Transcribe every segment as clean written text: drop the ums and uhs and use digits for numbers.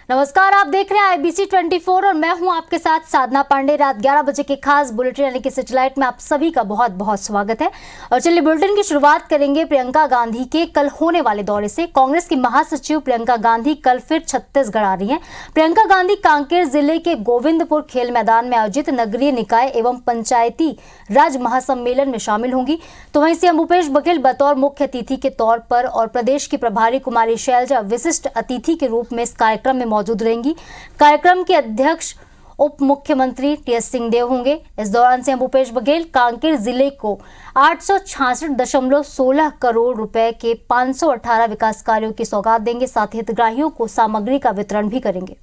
नमस्कार, आप देख रहे हैं IBC 24 और मैं हूं आपके साथ साधना पांडे। रात 11 बजे के खास बुलेटिन यानी कि सैटेलाइट में आप सभी का बहुत बहुत स्वागत है। और चलिए बुलेटिन की शुरुआत करेंगे प्रियंका गांधी के कल होने वाले दौरे से। कांग्रेस की महासचिव प्रियंका गांधी कल फिर छत्तीसगढ़ आ रही हैं। प्रियंका गांधी कांकेर जिले के गोविंदपुर खेल मैदान में आयोजित नगरीय निकाय एवं पंचायती राज महासम्मेलन में शामिल होंगी। तो वहीं सीएम भूपेश बघेल बतौर मुख्य अतिथि के तौर पर और प्रदेश की प्रभारी कुमारी शैलजा विशिष्ट अतिथि के रूप में इस कार्यक्रम में मौजूद रहेंगी। कार्यक्रम के अध्यक्ष उप मुख्यमंत्री टीएस सिंहदेव होंगे। इस दौरान सीएम भूपेश बघेल कांकेर जिले को 866.16 करोड़ रुपए के 518 विकास कार्यों की सौगात देंगे। साथ ही हितग्राहियों को सामग्री का वितरण भी करेंगे।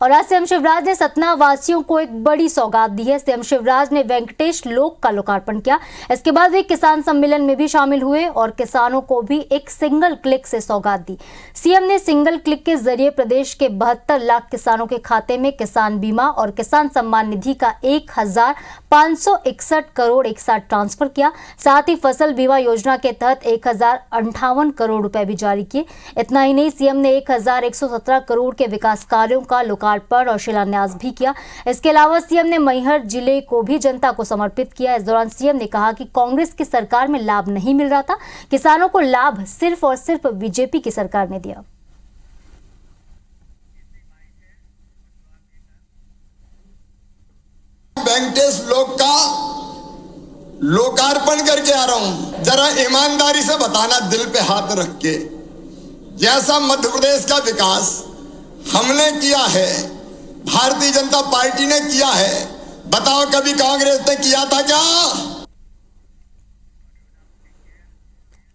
और आज सीएम शिवराज ने सतना वासियों को एक बड़ी सौगात दी है। सीएम शिवराज ने वेंकटेश लोक का लोकार्पण किया। इसके बाद वे किसान सम्मेलन में भी शामिल हुए और किसानों को भी एक सिंगल क्लिक से सौगात दी। सीएम ने सिंगल क्लिक के जरिए प्रदेश के 72 लाख किसानों के खाते में किसान बीमा और किसान सम्मान निधि का 1561 करोड़ एक साथ ट्रांसफर किया। साथ ही फसल बीमा योजना के तहत 1058 करोड़ रुपए भी जारी किए। इतना ही नहीं, सीएम ने 1117 करोड़ के विकास कार्यों का लोकार्पण और शिलान्यास भी किया। इसके अलावा सीएम ने मैहर जिले को भी जनता को समर्पित किया। इस दौरान सीएम ने कहा कि कांग्रेस की सरकार में लाभ नहीं मिल रहा था, किसानों को लाभ सिर्फ और सिर्फ बीजेपी की सरकार ने दिया। वेंकटेश लोक का लोकार्पण करके आ रहा हूं। जरा ईमानदारी से बताना, दिल पे हाथ रख के, जैसा मध्य प्रदेश का विकास हमने किया है, भारतीय जनता पार्टी ने किया है, बताओ कभी कांग्रेस ने किया था क्या?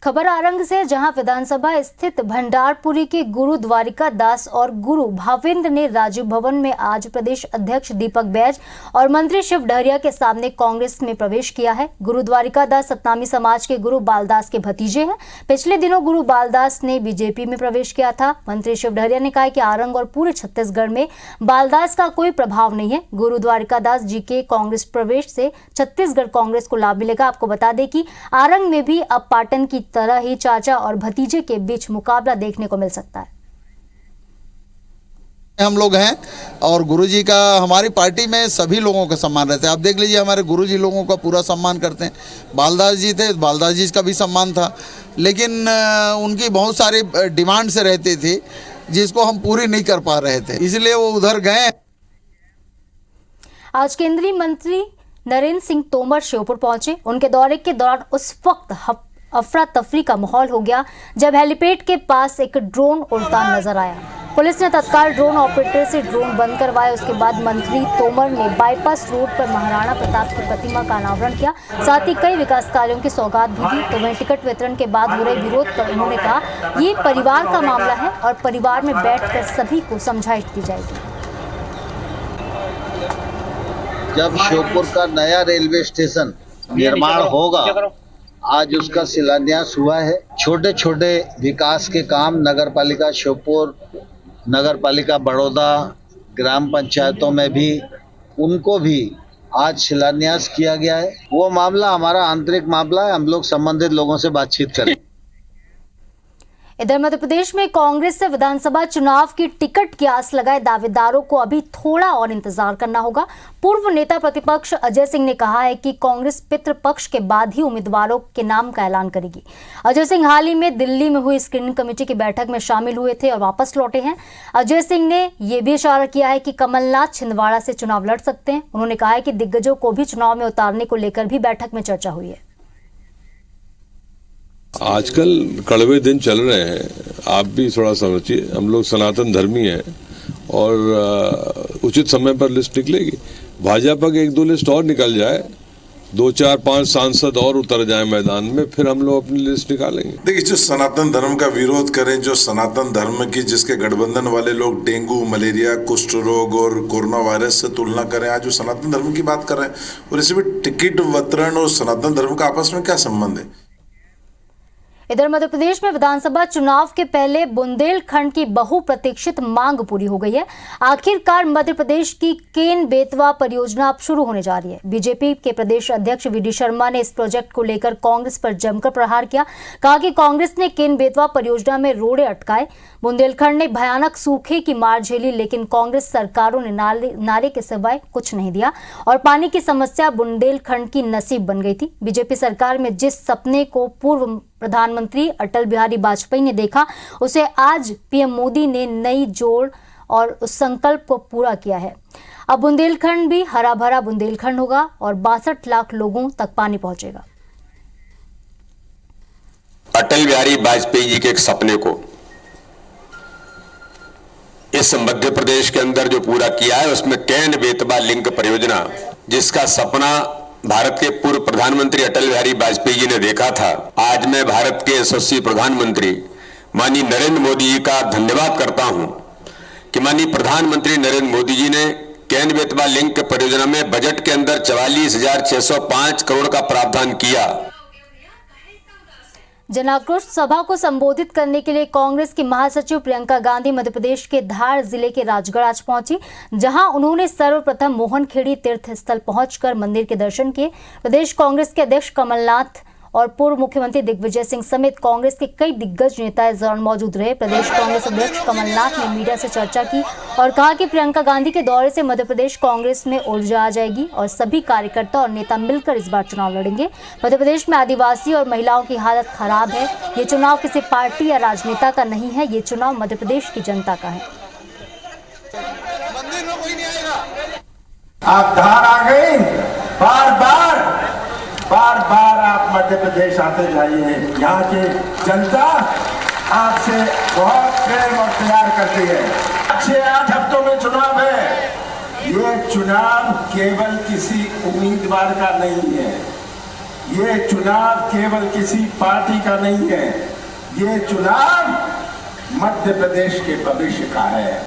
खबर आरंग से, जहां विधानसभा स्थित भंडारपुरी के गुरु द्वारिका दास और गुरु भावेंद्र ने राजीव भवन में आज प्रदेश अध्यक्ष दीपक बैज और मंत्री शिव डहरिया के सामने कांग्रेस में प्रवेश किया है। गुरु द्वारिका दास सतनामी समाज के गुरु बालदास के भतीजे हैं। पिछले दिनों गुरु बालदास ने बीजेपी में प्रवेश किया था। मंत्री शिव डहरिया ने कहा कि आरंग और पूरे छत्तीसगढ़ में बालदास का कोई प्रभाव नहीं है। गुरु द्वारिका दास जी के कांग्रेस प्रवेश से छत्तीसगढ़ कांग्रेस को लाभ मिलेगा। आपको बता दें कि आरंग में भी अब पाटन की तरह ही चाचा और भतीजे के बीच मुकाबला देखने को मिल सकता है। हम लोग हैं और गुरुजी का हमारी पार्टी में सभी लोगों का सम्मान रहता है। आप देख लीजिए, हमारे गुरुजी लोगों का पूरा सम्मान करते हैं। बालदास जी थे, बालदास जी का भी सम्मान था, लेकिन उनकी बहुत सारी डिमांड से रहती थी जिसको हम पूरी नहीं कर पा रहे थे, इसलिए वो उधर गए। आज केंद्रीय मंत्री नरेंद्र सिंह तोमर श्योपुर पहुंचे। उनके दौरे के दौरान उस वक्त अफरा तफरी का माहौल हो गया जब हेलीपैड के पास एक ड्रोन उड़ता नजर आया। पुलिस ने तत्काल ड्रोन ऑपरेटर से ड्रोन बंद करवाया। उसके बाद मंत्री तोमर ने बाईपास रोड पर महाराणा प्रताप की प्रतिमा का अनावरण किया। साथ ही कई विकास कार्यों की सौगात भी दी। तो वहीं टिकट वितरण के बाद हो रहे विरोध पर उन्होंने कहा, ये परिवार का मामला है और परिवार में बैठकर सभी को समझाइश दी जाएगी। जब श्योपुर का नया रेलवे स्टेशन निर्माण होगा, आज उसका शिलान्यास हुआ है। छोटे छोटे विकास के काम नगर पालिका श्योपुर, नगर पालिका बड़ौदा, ग्राम पंचायतों में भी उनको भी आज शिलान्यास किया गया है। वो मामला हमारा आंतरिक मामला है, हम लोग संबंधित लोगों से बातचीत करें। इधर मध्य प्रदेश में कांग्रेस से विधानसभा चुनाव की टिकट की आस लगाए दावेदारों को अभी थोड़ा और इंतजार करना होगा। पूर्व नेता प्रतिपक्ष अजय सिंह ने कहा है कि कांग्रेस पितृपक्ष के बाद ही उम्मीदवारों के नाम का ऐलान करेगी। अजय सिंह हाल ही में दिल्ली में हुई स्क्रीनिंग कमेटी की बैठक में शामिल हुए थे और वापस लौटे हैं। अजय सिंह ने यह भी इशारा किया है कि कमलनाथ छिंदवाड़ा से चुनाव लड़ सकते हैं। उन्होंने कहा है कि दिग्गजों को भी चुनाव में उतारने को लेकर भी बैठक में चर्चा हुई है। आजकल कड़वे दिन चल रहे हैं, आप भी थोड़ा समझिए। हम लोग सनातन धर्मी हैं और उचित समय पर लिस्ट निकलेगी। भाजपा की 1-2 लिस्ट और निकल जाए, 2, 4, 5 सांसद और उतर जाए मैदान में, फिर हम लोग अपनी लिस्ट निकालेंगे। देखिए, जो सनातन धर्म का विरोध करें, जो सनातन धर्म की जिसके गठबंधन वाले लोग डेंगू, मलेरिया, कुष्ठ रोग और कोरोना वायरस से तुलना करें, आज वो सनातन धर्म की बात कर रहे हैं। और इसी में टिकट वितरण और सनातन धर्म का आपस में क्या संबंध है? इधर मध्य प्रदेश में विधानसभा चुनाव के पहले बुंदेलखंड की बहुप्रतीक्षित मांग पूरी हो गई है। आखिरकार मध्य प्रदेश की केन बेतवा परियोजना अब शुरू होने जा रही है। बीजेपी के प्रदेश अध्यक्ष वी.डी. शर्मा ने इस प्रोजेक्ट को लेकर कांग्रेस पर जमकर प्रहार किया। कहा कि कांग्रेस ने केन बेतवा परियोजना में रोड़े अटकाए। बुंदेलखंड ने भयानक सूखे की मार झेली, लेकिन कांग्रेस सरकारों ने नारे के सिवाय कुछ नहीं दिया और पानी की समस्या बुंदेलखंड की नसीब बन गई थी। बीजेपी सरकार में जिस सपने को पूर्व प्रधानमंत्री अटल बिहारी वाजपेयी ने देखा, उसे आज पीएम मोदी ने नई जोड़ और उस संकल्प को पूरा किया है। अब बुंदेलखंड भी हरा भरा बुंदेलखंड होगा और 62 लाख लोगों तक पानी पहुंचेगा। अटल बिहारी वाजपेयी जी के एक सपने को इस मध्य प्रदेश के अंदर जो पूरा किया है, उसमें केन बेतवा लिंक परियोजना, जिसका सपना भारत के पूर्व प्रधानमंत्री अटल बिहारी वाजपेयी जी ने देखा था, आज मैं भारत के यशस्वी प्रधानमंत्री माननीय नरेंद्र मोदी जी का धन्यवाद करता हूं कि माननीय प्रधानमंत्री नरेंद्र मोदी जी ने केन बेतवा लिंक परियोजना में बजट के अंदर 44,605 करोड़ का प्रावधान किया। जनाक्रोश सभा को संबोधित करने के लिए कांग्रेस की महासचिव प्रियंका गांधी मध्य प्रदेश के धार जिले के राजगढ़ आज पहुंची, जहां उन्होंने सर्वप्रथम मोहनखेड़ी तीर्थ स्थल पहुंचकर मंदिर के दर्शन किए। प्रदेश कांग्रेस के अध्यक्ष कमलनाथ और पूर्व मुख्यमंत्री दिग्विजय सिंह समेत कांग्रेस के कई दिग्गज नेता इस दौरान मौजूद रहे। प्रदेश कांग्रेस अध्यक्ष कमलनाथ ने मीडिया से चर्चा की और कहा कि प्रियंका गांधी के दौरे से मध्य प्रदेश कांग्रेस में ऊर्जा आ जाएगी और सभी कार्यकर्ता और नेता मिलकर इस बार चुनाव लड़ेंगे। मध्य प्रदेश में आदिवासी और महिलाओं की हालत खराब है। ये चुनाव किसी पार्टी या राजनेता का नहीं है, ये चुनाव मध्य प्रदेश की जनता का है। आप धार आ गए, बार बार आप मध्य प्रदेश आते जाइए। यहाँ की जनता आपसे बहुत प्रेम और प्यार करती है। 6-8 हफ्तों में चुनाव है। ये चुनाव केवल किसी उम्मीदवार का नहीं है, ये चुनाव केवल किसी पार्टी का नहीं है, ये चुनाव मध्य प्रदेश के भविष्य का है।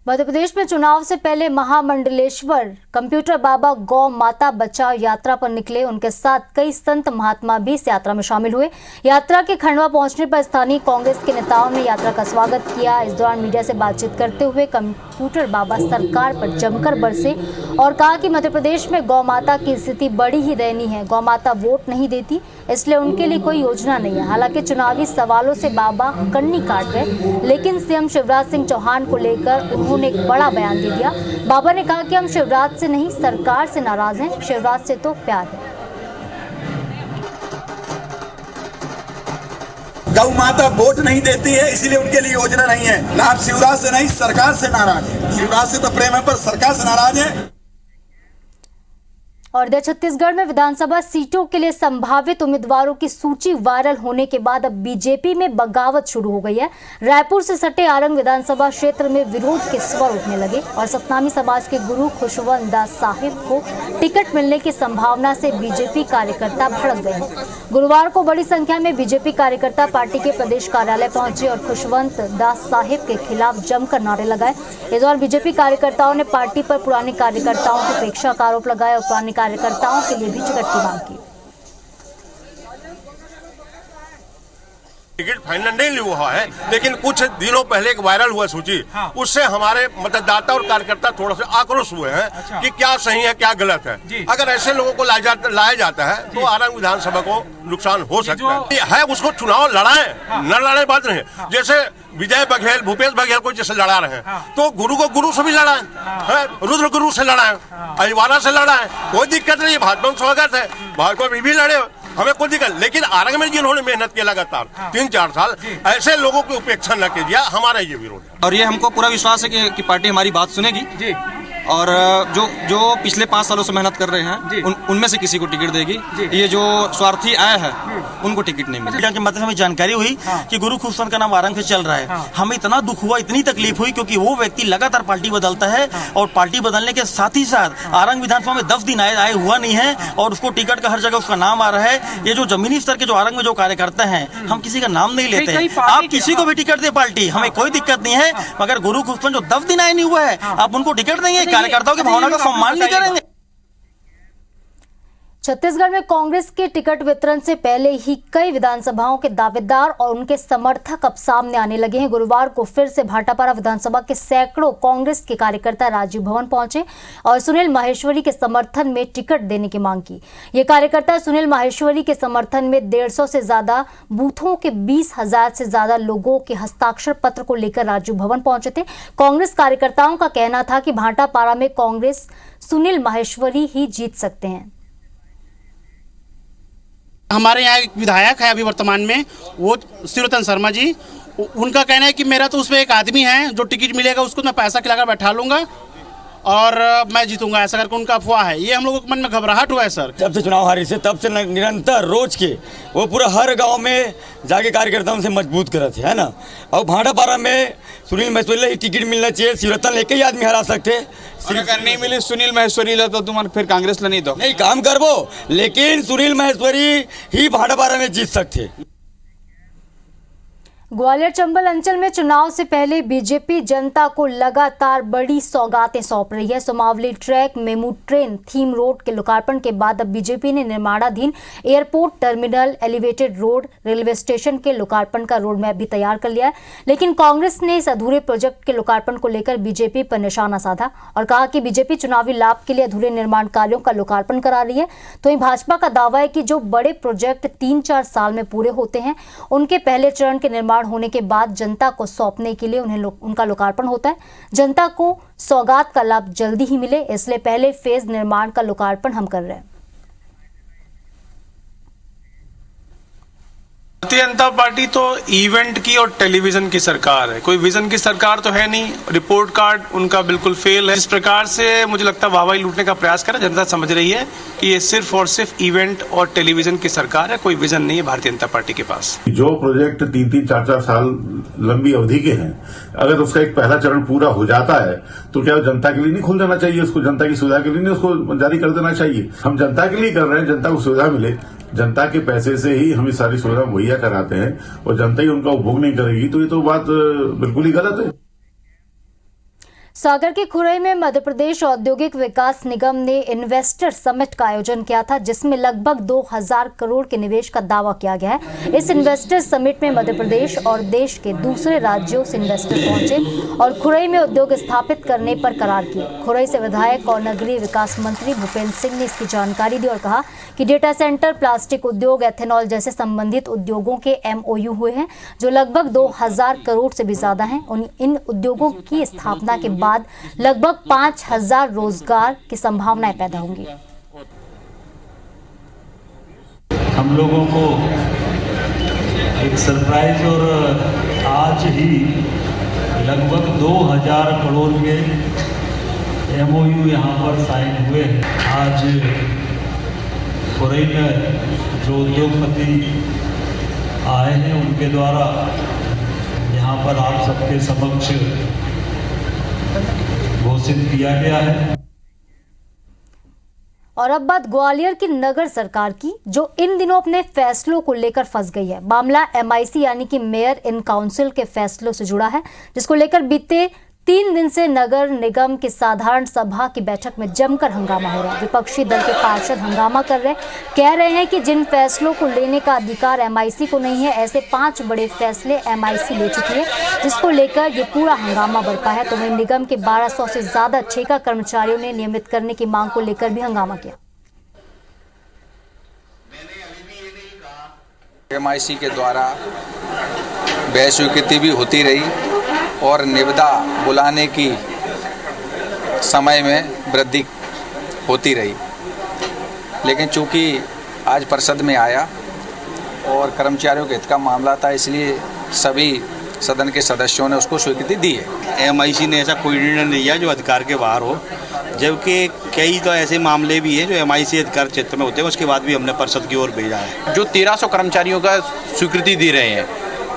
मध्य प्रदेश में चुनाव से पहले महामंडलेश्वर कंप्यूटर बाबा गौ माता बचाओ यात्रा पर निकले। उनके साथ कई संत महात्मा भी इस यात्रा में शामिल हुए। यात्रा के खंडवा पहुंचने पर स्थानीय कांग्रेस के नेताओं ने यात्रा का स्वागत किया। इस दौरान मीडिया से बातचीत करते हुए कंप्यूटर बाबा सरकार पर जमकर बरसे और कहा कि मध्य प्रदेश में गौ माता की स्थिति बड़ी ही दयनीय है। गौ माता वोट नहीं देती, इसलिए उनके लिए कोई योजना नहीं है। हालांकि चुनावी सवालों से बाबा कन्नी काट गए, लेकिन सीएम शिवराज सिंह चौहान को लेकर उन्होंने एक बड़ा बयान दे दिया। बाबा ने कहा कि हम शिवराज से नहीं, सरकार से नाराज हैं, शिवराज से तो प्यार है। गौ माता वोट नहीं देती है, इसलिए उनके लिए योजना नहीं है। ना आप शिवराज से नहीं, सरकार से नाराज है। शिवराज से तो प्रेम है, पर सरकार से नाराज है। और इधर छत्तीसगढ़ में विधानसभा सीटों के लिए संभावित उम्मीदवारों की सूची वायरल होने के बाद अब बीजेपी में बगावत शुरू हो गई है। रायपुर से सटे आरंग विधानसभा क्षेत्र में विरोध के स्वर उठने लगे और सतनामी समाज के गुरु खुशवंत दास साहिब को टिकट मिलने की संभावना से बीजेपी कार्यकर्ता भड़क गए हैं। गुरुवार को बड़ी संख्या में बीजेपी कार्यकर्ता पार्टी के प्रदेश कार्यालय पहुंचे और खुशवंत दास साहिब के खिलाफ जमकर नारे लगाए। इस दौरान बीजेपी कार्यकर्ताओं ने पार्टी पर पुराने कार्यकर्ताओं की उपेक्षा का आरोप लगाया और पुराने कार्यकर्ताओं के लिए भी टिकट की मांग की। टिकट फाइनल नहीं लिया हुआ है, लेकिन कुछ दिनों पहले एक वायरल हुआ सूची, उससे हमारे मतदाता और कार्यकर्ता थोड़ा सा आक्रोश हुए हैं कि क्या सही है क्या गलत है। अगर ऐसे लोगों को लाया जाता है तो आरंग विधानसभा को नुकसान हो सकता है। उसको चुनाव लड़ाए, न लड़ाए बात नहीं। जैसे विजय बघेल, भूपेश बघेल को जैसे लड़ा रहे हैं, तो गुरु को गुरु से भी लड़ाए, रुद्र गुरु से लड़ाए, अहिवारा से लड़ाए, कोई दिक्कत नहीं। भाजपा में स्वागत है, भाजपा भी लड़े, हमें कोई दिक्कत। लेकिन आरंग में जिन्होंने मेहनत की लगातार 3-4 साल, ऐसे लोगों की उपेक्षा न कीजिए, हमारा ये विरोध है। और ये हमको पूरा विश्वास है कि पार्टी हमारी बात सुनेगी जी। और जो पिछले 5 सालों से मेहनत कर रहे हैं उनमें से किसी को टिकट देगी। ये जो स्वार्थी आया है उनको टिकट नहीं मिलेगी। के मतलब हमें जानकारी हुई कि गुरु खुशवंत का नाम आरंग से चल रहा है। हमें इतना दुख हुआ, इतनी तकलीफ हुई, क्योंकि वो व्यक्ति लगातार पार्टी बदलता है और पार्टी बदलने के साथ ही साथ आरंग विधानसभा में 10 दिन आए हुआ नहीं है और उसको टिकट का हर जगह उसका नाम आ रहा है। ये जो जमीनी स्तर के जो आरंग में जो कार्यकर्ता हैं, हम किसी का नाम नहीं लेते हैं। आप किसी को भी टिकट दे पार्टी, हमें कोई दिक्कत नहीं है, मगर गुरु खुशवंत जो 10 दिन आए नहीं हुआ है, आप उनको टिकट देंगे, कार्यकर्ताओं की भावना का सम्मान नहीं करेंगे। छत्तीसगढ़ में कांग्रेस के टिकट वितरण से पहले ही कई विधानसभाओं के दावेदार और उनके समर्थक अब सामने आने लगे हैं। गुरुवार को फिर से भाटापारा विधानसभा के सैकड़ों कांग्रेस के कार्यकर्ता राजीव भवन पहुंचे और सुनील माहेश्वरी के समर्थन में टिकट देने की मांग की। ये कार्यकर्ता सुनील माहेश्वरी के समर्थन में 150 से ज्यादा बूथों के 20,000 से ज्यादा लोगों के हस्ताक्षर पत्र को लेकर राजीव भवन पहुंचे थे। कांग्रेस कार्यकर्ताओं का कहना था कि भाटापारा में कांग्रेस सुनील माहेश्वरी ही जीत सकते हैं। हमारे यहाँ एक विधायक है अभी वर्तमान में, वो शिवरतन शर्मा जी, उनका कहना है कि मेरा तो उसमें एक आदमी है जो टिकट मिलेगा उसको मैं पैसा खिलाकर बैठा लूंगा और मैं जीतूंगा, ऐसा करके उनका अफवाह है। ये हम लोगों के मन में घबराहट हुआ है सर। जब से चुनाव हारी से तब से निरंतर रोज के वो पूरा हर गांव में जाके कार्यकर्ताओं से मजबूत कर रहे थे, है ना। और भाटापारा में सुनील माहेश्वरी ही टिकट मिलना चाहिए, शिवरतन लेके ही आदमी हरा सकते। अगर नहीं मिली सुनील माहेश्वरी तो तुम फिर कांग्रेस ला नहीं दो, नहीं काम कर वो, लेकिन सुनील माहेश्वरी ही भाटापारा में जीत सकते। ग्वालियर चंबल अंचल में चुनाव से पहले बीजेपी जनता को लगातार बड़ी सौगातें सौंप रही है। Sumawali track MEMU train theme road के लोकार्पण के बाद अब बीजेपी ने निर्माणाधीन airport terminal, elevated road, railway station के लोकार्पण का रोड मैप भी तैयार कर लिया है। लेकिन कांग्रेस ने इस अधूरे प्रोजेक्ट के लोकार्पण को लेकर बीजेपी पर निशाना साधा और कहा कि बीजेपी चुनावी लाभ के लिए अधूरे निर्माण कार्यों का लोकार्पण करा रही है। तो वहीं भाजपा का दावा है कि जो बड़े प्रोजेक्ट 3-4 साल में पूरे होते हैं उनके पहले चरण के निर्माण होने के बाद जनता को सौंपने के लिए उनका लोकार्पण होता है। जनता को सौगात का लाभ जल्दी ही मिले, इसलिए पहले फेज निर्माण का लोकार्पण हम कर रहे हैं। भारतीय जनता पार्टी तो इवेंट की और टेलीविजन की सरकार है, कोई विजन की सरकार तो है नहीं। रिपोर्ट कार्ड उनका बिल्कुल फेल है। इस प्रकार से मुझे लगता है वाहवाही लूटने का प्रयास कर जनता समझ रही है कि ये सिर्फ और सिर्फ इवेंट और टेलीविजन की सरकार है, कोई विजन नहीं है भारतीय जनता पार्टी के पास। जो प्रोजेक्ट 3-3, 4-4 साल लंबी अवधि के हैं, अगर उसका एक पहला चरण पूरा हो जाता है तो क्या जनता के लिए नहीं खोल देना चाहिए? उसको जनता की सुविधा के लिए नहीं उसको जारी कर देना चाहिए? हम जनता के लिए कर रहे हैं, जनता को सुविधा मिले, जनता के पैसे से ही हम सारी सुविधा मुहैया कराते हैं और जनता ही उनका उपभोग नहीं करेगी तो ये तो बात बिल्कुल ही गलत है। सागर के खुरई में मध्य प्रदेश औद्योगिक विकास निगम ने इन्वेस्टर समिट का आयोजन किया था, जिसमें लगभग 2000 करोड़ के निवेश का दावा किया गया है। इस इन्वेस्टर समिट में मध्य प्रदेश और देश के दूसरे राज्यों से इन्वेस्टर पहुंचे और खुरई में उद्योग स्थापित करने पर करार किए। खुरई से विधायक और नगरीय विकास मंत्री भूपेंद्र सिंह ने इसकी जानकारी दी और कहा कि डेटा सेंटर, प्लास्टिक उद्योग, एथेनॉल जैसे संबंधित उद्योगों के MOU हुए हैं जो लगभग 2000 करोड़ से भी ज्यादा हैं। इन उद्योगों की स्थापना के बाद लगभग 5000 रोजगार की संभावनाएं पैदा होंगी। हम लोगों को एक सरप्राइज और आज ही लगभग 2000 करोड़ के MOU यहाँ पर साइन हुए हैं। आज खुरई में जो उद्योगपति आए हैं उनके द्वारा यहाँ पर आप सबके समक्ष घोषित किया गया है। और अब बात ग्वालियर की नगर सरकार की, जो इन दिनों अपने फैसलों को लेकर फंस गई है। मामला MIC यानी कि मेयर इन काउंसिल के फैसलों से जुड़ा है, जिसको लेकर बीते 3 दिन से नगर निगम की साधारण सभा की बैठक में जमकर हंगामा हो रहा है। विपक्षी दल के पार्षद हंगामा कर रहे, कह रहे हैं कि जिन फैसलों को लेने का अधिकार MIC को नहीं है, ऐसे 5 बड़े फैसले MIC ले चुकी है, जिसको लेकर ये पूरा हंगामा बरपा है। तो वहीं निगम के 1200 से ज्यादा ठेका कर्मचारियों ने नियमित करने की मांग को लेकर भी हंगामा किया। MIC के द्वारा व्यय स्वीकृति भी होती रही और निविदा बुलाने की समय में वृद्धि होती रही, लेकिन चूंकि आज परिषद में आया और कर्मचारियों के हित का मामला था, इसलिए सभी सदन के सदस्यों ने उसको स्वीकृति दी है। MIC ने ऐसा कोई निर्णय नहीं लिया जो अधिकार के बाहर हो, जबकि कई तो ऐसे मामले भी हैं जो MIC अधिकार क्षेत्र में होते हैं, उसके बाद भी हमने परिषद की ओर भेजा है। जो 1300 कर्मचारियों का स्वीकृति दे रहे हैं,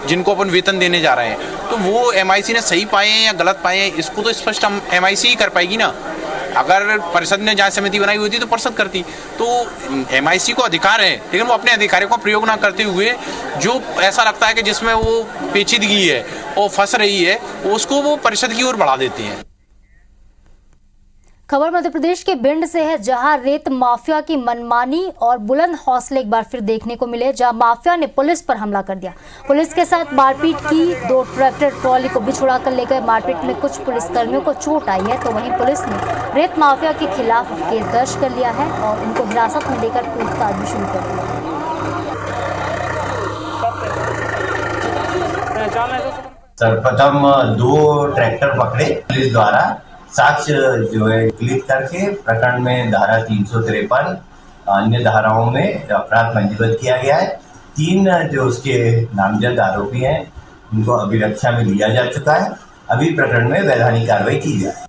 जिनको अपन वेतन देने जा रहे हैं, तो वो MIC ने सही पाए हैं या गलत पाए हैं, इसको तो स्पष्ट हम MIC ही कर पाएगी ना। अगर परिषद ने जांच समिति बनाई हुई थी तो परिषद करती। तो MIC को अधिकार है, लेकिन वो अपने अधिकारों का प्रयोग ना करते हुए जो ऐसा लगता है कि जिसमें वो पेचीदगी है और फंस रही है, उसको वो परिषद की ओर बढ़ा देते हैं। खबर मध्य प्रदेश के भिंड से है, जहां रेत माफिया की मनमानी और बुलंद हौसले एक बार फिर देखने को मिले, जहां माफिया ने पुलिस पर हमला कर दिया। पुलिस के साथ मारपीट की, 2 ट्रैक्टर ट्रॉली को भी छुड़ा कर ले गए। मारपीट में कुछ पुलिसकर्मियों को चोट आई है, तो वहीं पुलिस ने रेत माफिया के खिलाफ केस दर्ज कर लिया है और उनको हिरासत में लेकर पूछताछ भी शुरू कर दी है। सर्वप्रथम 2 ट्रैक्टर पकड़े पुलिस द्वारा, साक्ष्य जो है क्लिक करके प्रकरण में धारा 353 अन्य धाराओं में अपराध पंजीबद्ध किया गया है। 3 जो उसके नामजद आरोपी हैं उनको अभिरक्षा में लिया जा चुका है। अभी प्रकरण में वैधानिक कार्रवाई की जाए।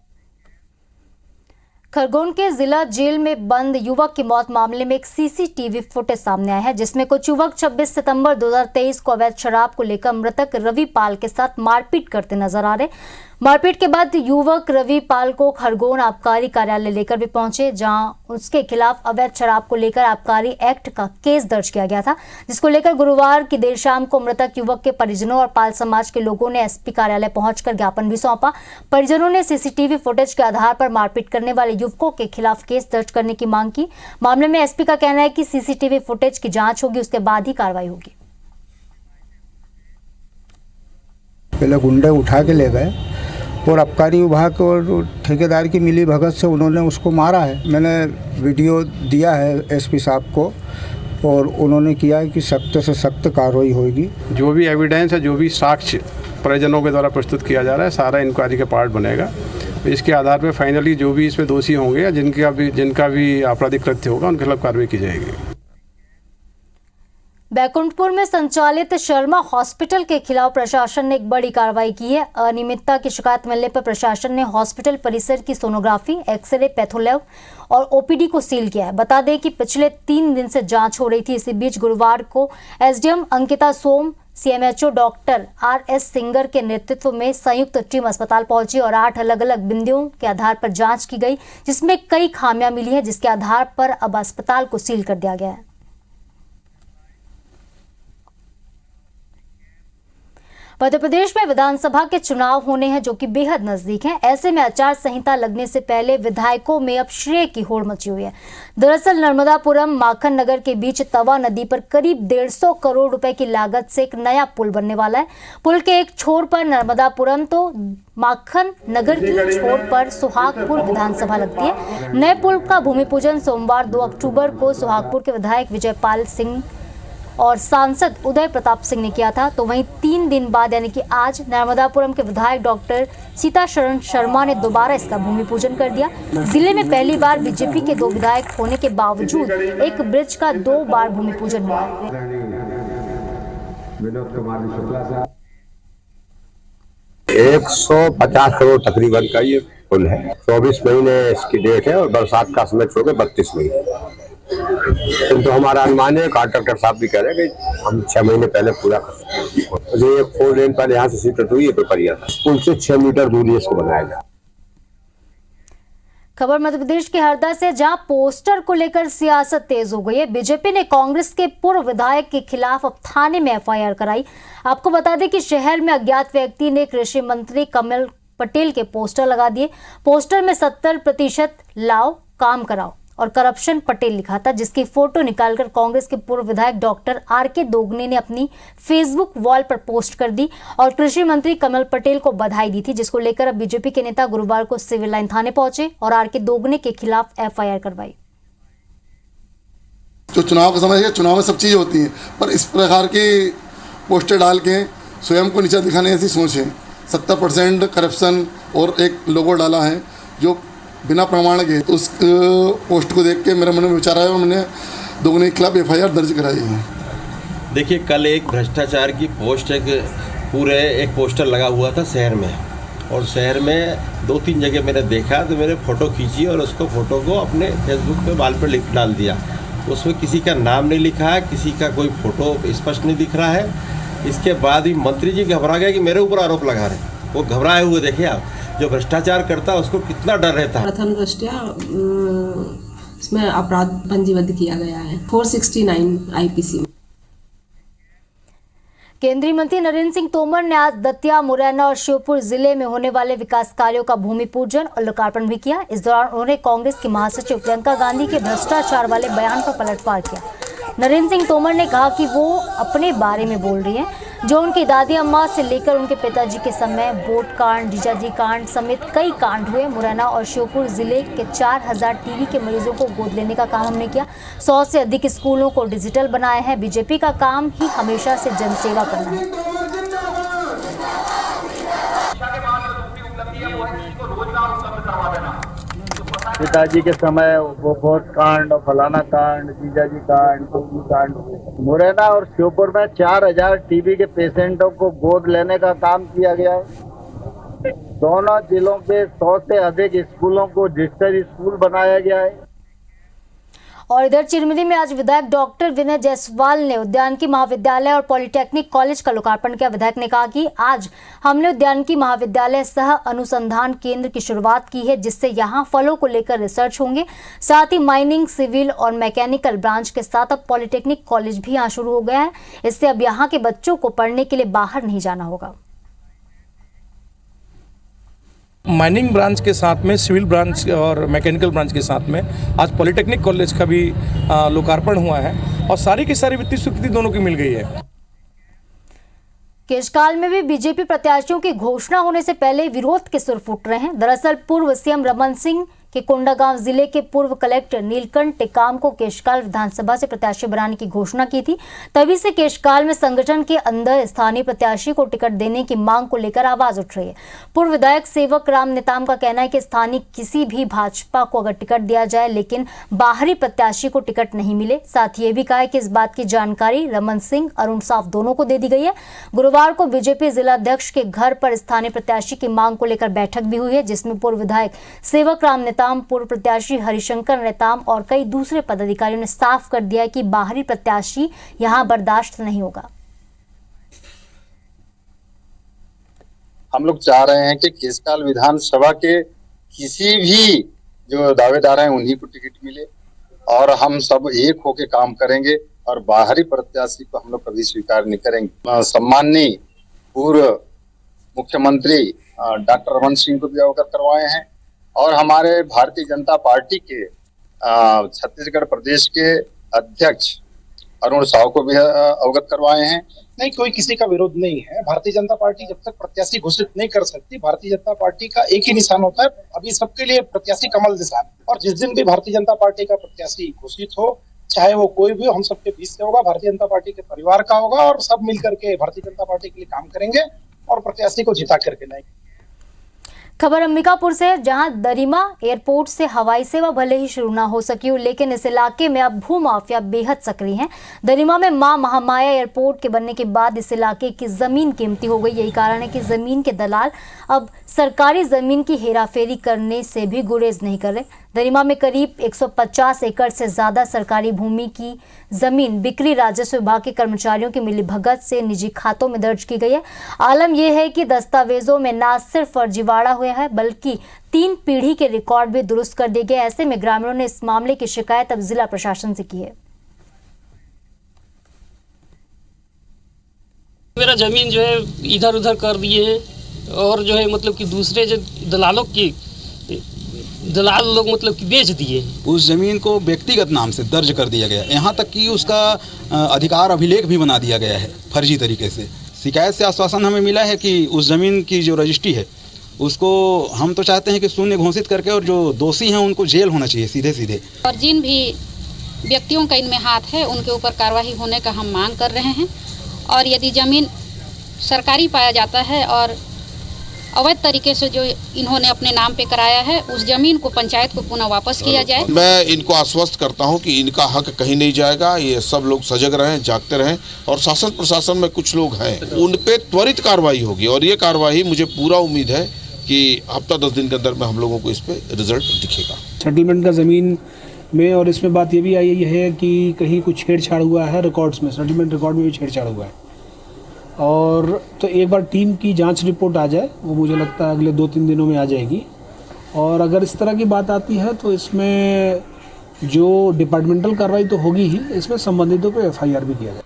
खरगोन के जिला जेल में बंद युवक की मौत मामले में एक सीसीटीवी फुटेज सामने आया है, जिसमें कुछ युवक 26 सितंबर 2023 को अवैध शराब को लेकर मृतक रवि पाल के साथ मारपीट करते नजर आ रहे। मारपीट के बाद युवक रवि पाल को खरगोन आबकारी कार्यालय लेकर भी पहुंचे, जहां उसके खिलाफ अवैध शराब को लेकर आबकारी एक्ट का केस दर्ज किया गया था, जिसको लेकर गुरुवार की देर शाम को मृतक युवक के परिजनों और पाल समाज के लोगों ने एसपी कार्यालय पहुंचकर ज्ञापन भी सौंपा। परिजनों ने सीसीटीवी फुटेज के आधार पर मारपीट करने वाले युवकों के खिलाफ केस दर्ज करने की मांग की। मामले में एसपी का कहना है कि सीसीटीवी फुटेज की जांच होगी, उसके बाद ही कार्रवाई होगी। पहले गुंडे उठा के ले गए और आबकारी विभाग और ठेकेदार की मिली भगत से उन्होंने उसको मारा है। मैंने वीडियो दिया है एसपी साहब को और उन्होंने किया है कि सख्त से सख्त कार्रवाई होगी। जो भी एविडेंस है, जो भी साक्ष्य परिजनों के द्वारा प्रस्तुत किया जा रहा है, सारा इंक्वायरी का पार्ट बनेगा। इसके आधार पर फाइनली जो भी इसमें दोषी होंगे या जिनका भी आपराधिक कृत्य होगा उनके खिलाफ कार्रवाई की जाएगी। बैकुंठपुर में संचालित शर्मा हॉस्पिटल के खिलाफ प्रशासन ने एक बड़ी कार्रवाई की है। अनियमितता की शिकायत मिलने पर प्रशासन ने हॉस्पिटल परिसर की सोनोग्राफी, एक्सरे, पैथोलैब और ओपीडी को सील किया है। बता दें कि पिछले 3 दिन से जांच हो रही थी। इसी बीच गुरुवार को एसडीएम अंकिता सोम, सीएमएचओ डॉक्टर आरएस सिंगर के नेतृत्व में संयुक्त टीम अस्पताल पहुंची और 8 अलग अलग बिंदुओं के आधार पर जांच की गई, जिसमें कई खामियां मिली हैं, जिसके आधार पर अब अस्पताल को सील कर दिया गया है। मध्य प्रदेश में विधानसभा के चुनाव होने हैं, जो कि बेहद नजदीक हैं। ऐसे में आचार संहिता लगने से पहले विधायकों में अब श्रेय की होड़ मची हुई है। दरअसल नर्मदापुरम माखन नगर के बीच तवा नदी पर करीब 150 करोड़ रुपए की लागत से एक नया पुल बनने वाला है। पुल के एक छोर पर नर्मदापुरम तो माखन नगर की छोर पर सुहागपुर विधानसभा लगती है। नए पुल का भूमि पूजन सोमवार 2 अक्टूबर को सुहागपुर के विधायक विजयपाल सिंह और सांसद उदय प्रताप सिंह ने किया था। तो वहीं 3 दिन बाद यानी कि आज नर्मदापुरम के विधायक डॉक्टर सीताशरण शर्मा ने दोबारा इसका भूमि पूजन कर दिया। जिले में पहली बार बीजेपी के 2 विधायक होने के बावजूद एक ब्रिज का 2 बार भूमि पूजन हुआ। 150 करोड़ तकरीबन का ये पुल है। 24 महीने इसकी डेट है और बरसात का समय छोड़ के 32 महीने। तो हमारा अनुमान है, कॉन्ट्रैक्टर साहब भी कह रहे हैं कि हम 6 महीने पहले पूरा कर सकते हैं। ये 4 लेन पहले यहाँ से सीट हुई है पेपरिया था, पुल से 6 मीटर दूरी इसको बनाया जाए। खबर मध्य प्रदेश के हरदा से, जहां पोस्टर को लेकर सियासत तेज हो गई है। बीजेपी ने कांग्रेस के पूर्व विधायक के खिलाफ अब थाने में एफआईआर कराई। आपको बता दें कि शहर में अज्ञात व्यक्ति ने कृषि मंत्री कमल पटेल के पोस्टर लगा दिए। पोस्टर में 70% लाओ काम कराओ और करप्शन पटेल लिखा था, जिसकी फोटो निकालकर कांग्रेस के पूर्व विधायक डॉक्टर आरके दोगने ने अपनी फेसबुक वॉल पर पोस्ट कर दी और कृषि मंत्री कमल पटेल को बधाई दी थी, जिसको लेकर अब बीजेपी के नेता गुरुवार को सिविल लाइन थाने पहुंचे और आरके दोगने के खिलाफ एफआईआर करवाई। जो चुनाव का समय है, चुनाव में सब चीज़ें होती हैं, पर इस प्रकार के पोस्टर डाल के स्वयं को नीचा दिखाने ऐसी सोच है। 70% करप्शन और एक लोगो डाला है जो बिना प्रमाण के। उस पोस्ट को देख के मेरे मन में विचार आया और मैंने दोगुने के खिलाफ एफआईआर दर्ज कराई है। देखिए, कल एक भ्रष्टाचार की पोस्ट एक पोस्टर लगा हुआ था शहर में, और शहर में 2-3 जगह मैंने देखा तो मैंने फ़ोटो खींची और उसको फ़ोटो को अपने फेसबुक पे वाल पर डाल दिया। उसमें किसी का नाम नहीं लिखा है, किसी का कोई फ़ोटो स्पष्ट नहीं दिख रहा है। इसके बाद ही मंत्री जी घबरा गए कि मेरे ऊपर आरोप लगा रहे। वो घबराए हुए, देखिए आप, जो भ्रष्टाचार करता है उसको कितना डर रहता है। प्रथम दृष्टया इसमें अपराध पंजीबद्ध किया गया है 469 आईपीसी में। केंद्रीय मंत्री नरेंद्र सिंह तोमर ने आज दतिया, मुरैना और श्योपुर जिले में होने वाले विकास कार्यों का भूमि पूजन और लोकार्पण भी किया। इस दौरान उन्होंने कांग्रेस की महासचिव प्रियंका गांधी के भ्रष्टाचार वाले बयान पर पलटवार किया। नरेंद्र सिंह तोमर ने कहा कि वो अपने बारे में बोल रही हैं, जो उनकी दादी अम्मा से लेकर उनके पिताजी के समय बोट कांड, जीजाजी कांड समेत कई कांड हुए। मुरैना और श्योपुर जिले के 4000 टीबी के मरीजों को गोद लेने का काम हमने किया। 100 से अधिक स्कूलों को डिजिटल बनाए हैं। बीजेपी का काम ही हमेशा से जनसेवा करना है। पिताजी के समय वो बोट कांड और फलाना कांड, जीजाजी कांड, टोपी कांड। मुरैना और श्योपुर में 4000 टीबी के पेशेंटों को गोद लेने का काम किया गया है। दोनों जिलों के 100 से अधिक स्कूलों को डिजिटल स्कूल बनाया गया है। और इधर चिरमिरी में आज विधायक डॉक्टर विनय जायसवाल ने उद्यानिकी महाविद्यालय और पॉलिटेक्निक कॉलेज का लोकार्पण किया। विधायक ने कहा कि आज हमने उद्यानिकी महाविद्यालय सह अनुसंधान केंद्र की शुरुआत की है, जिससे यहां फलों को लेकर रिसर्च होंगे। साथ ही माइनिंग, सिविल और मैकेनिकल ब्रांच के साथ अब पॉलिटेक्निक कॉलेज भी यहाँ शुरू हो गया है। इससे अब यहाँ के बच्चों को पढ़ने के लिए बाहर नहीं जाना होगा। माइनिंग ब्रांच के साथ में सिविल ब्रांच और मैकेनिकल ब्रांच के साथ में आज पॉलिटेक्निक कॉलेज का भी लोकार्पण हुआ है और सारी की सारी वित्तीय स्वीकृति दोनों की मिल गई है। केशकाल में भी बीजेपी प्रत्याशियों की घोषणा होने से पहले विरोध के सुर फूट रहे हैं। दरअसल पूर्व सीएम रमन सिंह के कोंडागांव जिले के पूर्व कलेक्टर नीलकंठ टेकाम को केशकाल विधानसभा से प्रत्याशी बनाने की घोषणा की थी। तभी से केशकाल में संगठन के अंदर स्थानीय प्रत्याशी को टिकट देने की मांग को लेकर आवाज उठ रही है। पूर्व विधायक सेवक राम नेताम का कहना है कि स्थानीय किसी भी भाजपा को अगर टिकट दिया जाए लेकिन बाहरी प्रत्याशी को टिकट नहीं मिले। साथ ही ये भी कहा है कि इस बात की जानकारी रमन सिंह, अरुण साफ दोनों को दे दी गई है। गुरुवार को बीजेपी जिला अध्यक्ष के घर पर स्थानीय प्रत्याशी की मांग को लेकर बैठक भी हुई है, जिसमें पूर्व विधायक सेवक राम नेताम, पूर्व प्रत्याशी हरिशंकर नेताम और कई दूसरे पदाधिकारियों ने साफ कर दिया कि बाहरी प्रत्याशी यहां बर्दाश्त नहीं होगा। हम लोग चाह रहे हैं कि केशकाल विधानसभा के किसी भी जो दावेदार हैं उन्हीं को टिकट मिले और हम सब एक होकर काम करेंगे और बाहरी प्रत्याशी को हम लोग कभी स्वीकार नहीं करेंगे। सम्माननीय पूर्व मुख्यमंत्री डॉक्टर रमन सिंह को भी अवगत करवाए हैं और हमारे भारतीय जनता पार्टी के छत्तीसगढ़ प्रदेश के अध्यक्ष अरुण साहू को भी अवगत करवाए हैं। नहीं, कोई किसी का विरोध नहीं है। भारतीय जनता पार्टी जब तक प्रत्याशी घोषित नहीं कर सकती, भारतीय जनता पार्टी का एक ही निशान होता है, अभी सबके लिए प्रत्याशी कमल निशान। और जिस दिन भी भारतीय जनता पार्टी का प्रत्याशी घोषित हो, चाहे वो कोई भी हो, हम सबके बीच से होगा, भारतीय जनता पार्टी के परिवार का होगा और सब मिलकर के भारतीय जनता पार्टी के लिए काम करेंगे और प्रत्याशी को जिता करके नहीं। खबर अंबिकापुर से, जहां दरिमा एयरपोर्ट से हवाई सेवा भले ही शुरू ना हो सकी हो, लेकिन इस इलाके में अब भू माफिया बेहद सक्रिय हैं। दरिमा में मां महामाया एयरपोर्ट के बनने के बाद इस इलाके की जमीन कीमती हो गई। यही कारण है कि जमीन के दलाल अब सरकारी जमीन की हेराफेरी करने से भी गुरेज नहीं कर रहे। दरिमा में करीब 150 एकड़ से ज्यादा सरकारी भूमि की जमीन बिक्री राजस्व विभाग के कर्मचारियों की मिलीभगत से निजी खातों में दर्ज की गई है। आलम यह है कि दस्तावेजों में न सिर्फ फर्जीवाड़ा हुआ है बल्कि 3 पीढ़ी के रिकॉर्ड भी दुरुस्त कर दिए गए। ऐसे में ग्रामीणों ने इस मामले की शिकायत अब जिला प्रशासन से की है। मेरा जमीन जो है इधर उधर कर दिए हैं और जो है मतलब कि दूसरे जो दलाल लोग मतलब कि बेच दिए। उस जमीन को व्यक्तिगत नाम से दर्ज कर दिया गया, यहाँ तक कि उसका अधिकार अभिलेख भी बना दिया गया है फर्जी तरीके से। शिकायत से आश्वासन हमें मिला है कि उस जमीन की जो रजिस्ट्री है उसको हम तो चाहते हैं कि शून्य घोषित करके और जो दोषी हैं उनको जेल होना चाहिए सीधे सीधे। और जिन भी व्यक्तियों का इनमें हाथ है उनके ऊपर कार्रवाई होने का हम मांग कर रहे हैं और यदि जमीन सरकारी पाया जाता है और अवैध तरीके से जो इन्होंने अपने नाम पे कराया है उस जमीन को पंचायत को पुनः वापस किया जाए। मैं इनको आश्वस्त करता हूं कि इनका हक कहीं नहीं जाएगा। ये सब लोग सजग रहें, जागते रहें और शासन प्रशासन में कुछ लोग हैं उन पे त्वरित कार्रवाई होगी और ये कार्रवाई मुझे पूरा उम्मीद है कि हफ्ता 10 दिन के अंदर में हम लोगों को इस पे रिजल्ट दिखेगा। सेटलमेंट का ज़मीन में और इसमें बात ये भी आई है कि कहीं कुछ छेड़छाड़ हुआ है रिकॉर्ड्स में, सेटलमेंट रिकॉर्ड में भी छेड़छाड़ हुआ है और तो एक बार टीम की जांच रिपोर्ट आ जाए, वो मुझे लगता है अगले 2-3 दिनों में आ जाएगी और अगर इस तरह की बात आती है तो इसमें जो डिपार्टमेंटल कार्रवाई तो होगी ही, इसमें संबंधितों पे FIR भी किया जाए।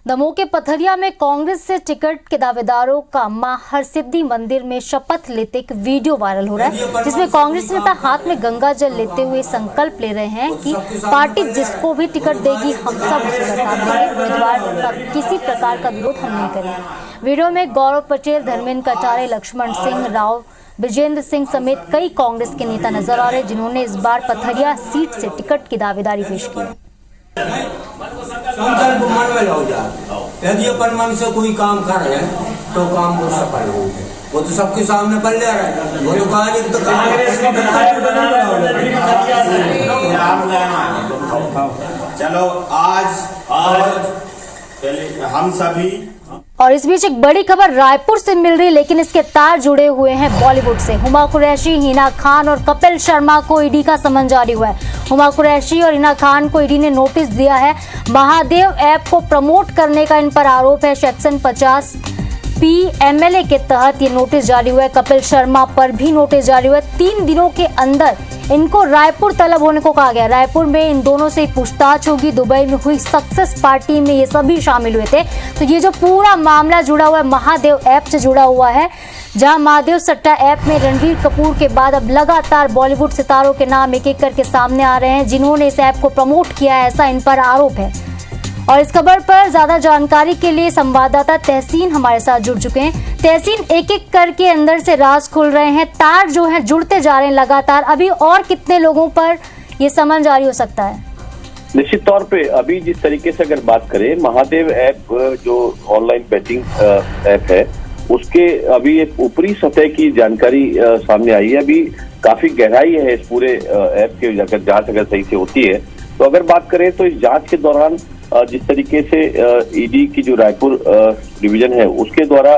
दमोह के पथरिया में कांग्रेस से टिकट के दावेदारों का मां हरसिद्धि मंदिर में शपथ लेते एक वीडियो वायरल हो रहा है, जिसमें कांग्रेस नेता हाथ में गंगा जल लेते हुए संकल्प ले रहे हैं कि पार्टी जिसको भी टिकट देगी हम सब उसका साथ देंगे, उम्मीदवार का किसी प्रकार का विरोध हम नहीं करेंगे। वीडियो में गौरव पटेल, धर्मेंद्र कटारे, लक्ष्मण सिंह राव, विजेंद्र सिंह समेत कई कांग्रेस के नेता नजर आ रहे, जिन्होंने इस बार पथरिया सीट से टिकट की दावेदारी पेश की। संकल्प मन में लो जा, यदि अपन मन से कोई काम कर रहे हैं तो काम वो सफल होंगे। वो तो सबके सामने बन ले रहा है, वो तो कहा तो कांग्रेस का विधायक चलो आज हम सभी। और इस बीच एक बड़ी खबर रायपुर से मिल रही, लेकिन इसके तार जुड़े हुए हैं बॉलीवुड से। हुमा कुरैशी, हिना खान और कपिल शर्मा को ईडी का समन जारी हुआ है। हुमा कुरैशी और हिना खान को ईडी ने नोटिस दिया है। महादेव ऐप को प्रमोट करने का इन पर आरोप है। सेक्शन 50 PMLA के तहत ये नोटिस जारी हुआ है। कपिल शर्मा पर भी नोटिस जारी हुआ है। 3 दिनों के अंदर इनको रायपुर तलब होने को कहा गया। रायपुर में इन दोनों से पूछताछ होगी। दुबई में हुई सक्सेस पार्टी में ये सभी शामिल हुए थे। तो ये जो पूरा मामला जुड़ा हुआ है महादेव ऐप से जुड़ा हुआ है, जहां महादेव सट्टा ऐप में रणबीर कपूर के बाद अब लगातार बॉलीवुड सितारों के नाम एक एक करके सामने आ रहे हैं, जिन्होंने इस ऐप को प्रमोट किया है, ऐसा इन पर आरोप है। और इस खबर पर ज्यादा जानकारी के लिए संवाददाता तहसीन हमारे साथ जुड़ चुके हैं। तहसीन, एक एक करके अंदर से राज खुल रहे हैं, तार जो हैं जुड़ते जा रहे हैं लगातार। अभी और कितने लोगों पर ये समन जारी हो सकता है? निश्चित तौर पे अभी जिस तरीके से अगर बात करें, महादेव ऐप जो ऑनलाइन बेटिंग ऐप है, उसके अभी एक ऊपरी सतह की जानकारी सामने आई है। अभी काफी गहराई है इस पूरे ऐप के, अगर जांच अगर सही से होती है तो। अगर बात करें तो इस जांच के दौरान जिस तरीके से ईडी की जो रायपुर डिवीजन है उसके द्वारा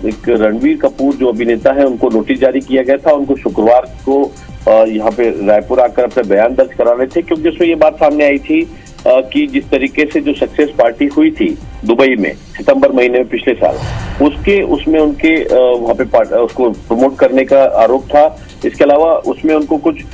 एक रणबीर कपूर जो अभिनेता है उनको नोटिस जारी किया गया था। उनको शुक्रवार को यहाँ पे रायपुर आकर अपना बयान दर्ज करा रहे थे, क्योंकि उसमें ये बात सामने आई थी कि जिस तरीके से जो सक्सेस पार्टी हुई थी दुबई में सितंबर महीने में पिछले साल, उसमें उनके वहाँ पे उसको प्रमोट करने का आरोप था। इसके अलावा उसमें उनको कुछ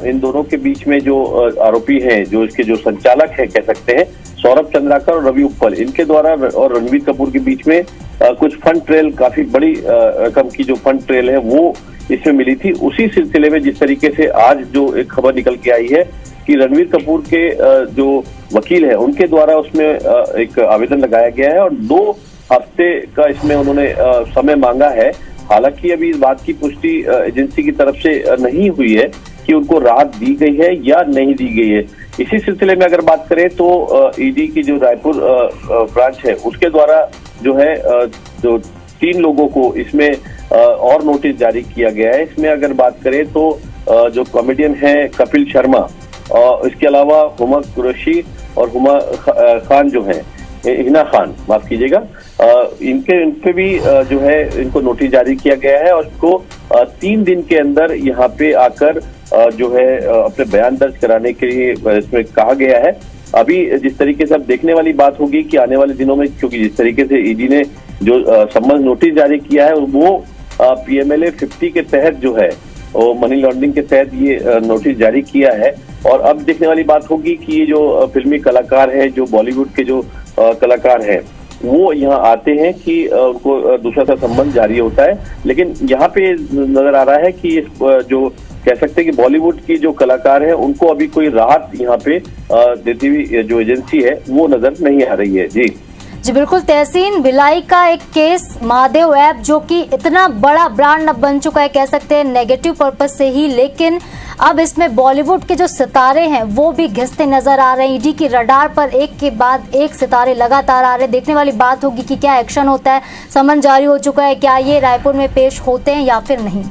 इन दोनों के बीच में जो आरोपी हैं, जो इसके जो संचालक हैं कह सकते हैं, सौरभ चंद्राकर और रवि उप्पल, इनके द्वारा और रणबीर कपूर के बीच में कुछ फंड ट्रेल, काफी बड़ी रकम की जो फंड ट्रेल है वो इसमें मिली थी। उसी सिलसिले में जिस तरीके से आज जो एक खबर निकल के आई है कि रणबीर कपूर के जो वकील है उनके द्वारा उसमें एक आवेदन लगाया गया है और 2 हफ्ते का इसमें उन्होंने समय मांगा है। हालांकि अभी इस बात की पुष्टि एजेंसी की तरफ से नहीं हुई है कि उनको राहत दी गई है या नहीं दी गई है। इसी सिलसिले में अगर बात करें तो ईडी की जो रायपुर ब्रांच है उसके द्वारा जो है जो 3 लोगों को इसमें और नोटिस जारी किया गया है। इसमें अगर बात करें तो जो कॉमेडियन है कपिल शर्मा, इसके अलावा हुमा कुरैशी और हुमा खान जो है, हिना खान माफ कीजिएगा, इन पे भी जो है इनको नोटिस जारी किया गया है और इसको 3 दिन के अंदर यहाँ पे आकर जो है अपने बयान दर्ज कराने के लिए इसमें कहा गया है। अभी जिस तरीके से अब देखने वाली बात होगी कि आने वाले दिनों में, क्योंकि जिस तरीके से ईडी ने जो सम्मन नोटिस जारी किया है वो PMLA 50 के तहत जो है वो मनी लॉन्ड्रिंग के तहत ये नोटिस जारी किया है। और अब देखने वाली बात होगी कि ये जो फिल्मी कलाकार हैं, जो बॉलीवुड के जो कलाकार हैं, वो यहाँ आते हैं कि उनको दूसरा सा संबंध जारी होता है। लेकिन यहाँ पे नजर आ रहा है कि जो कह सकते हैं कि बॉलीवुड की जो कलाकार हैं उनको अभी कोई राहत यहाँ पे देती हुई जो एजेंसी है वो नजर नहीं आ रही है। जी बिल्कुल तहसीन, भिलाई का एक केस महादेव ऐप जो कि इतना बड़ा ब्रांड अब बन चुका है, कह सकते हैं नेगेटिव पर्पज से ही, लेकिन अब इसमें बॉलीवुड के जो सितारे हैं वो भी घिसते नजर आ रहे हैं। ईडी की रडार पर एक के बाद एक सितारे लगातार आ रहे हैं। देखने वाली बात होगी कि क्या एक्शन होता है। समन जारी हो चुका है, क्या ये रायपुर में पेश होते हैं या फिर नहीं।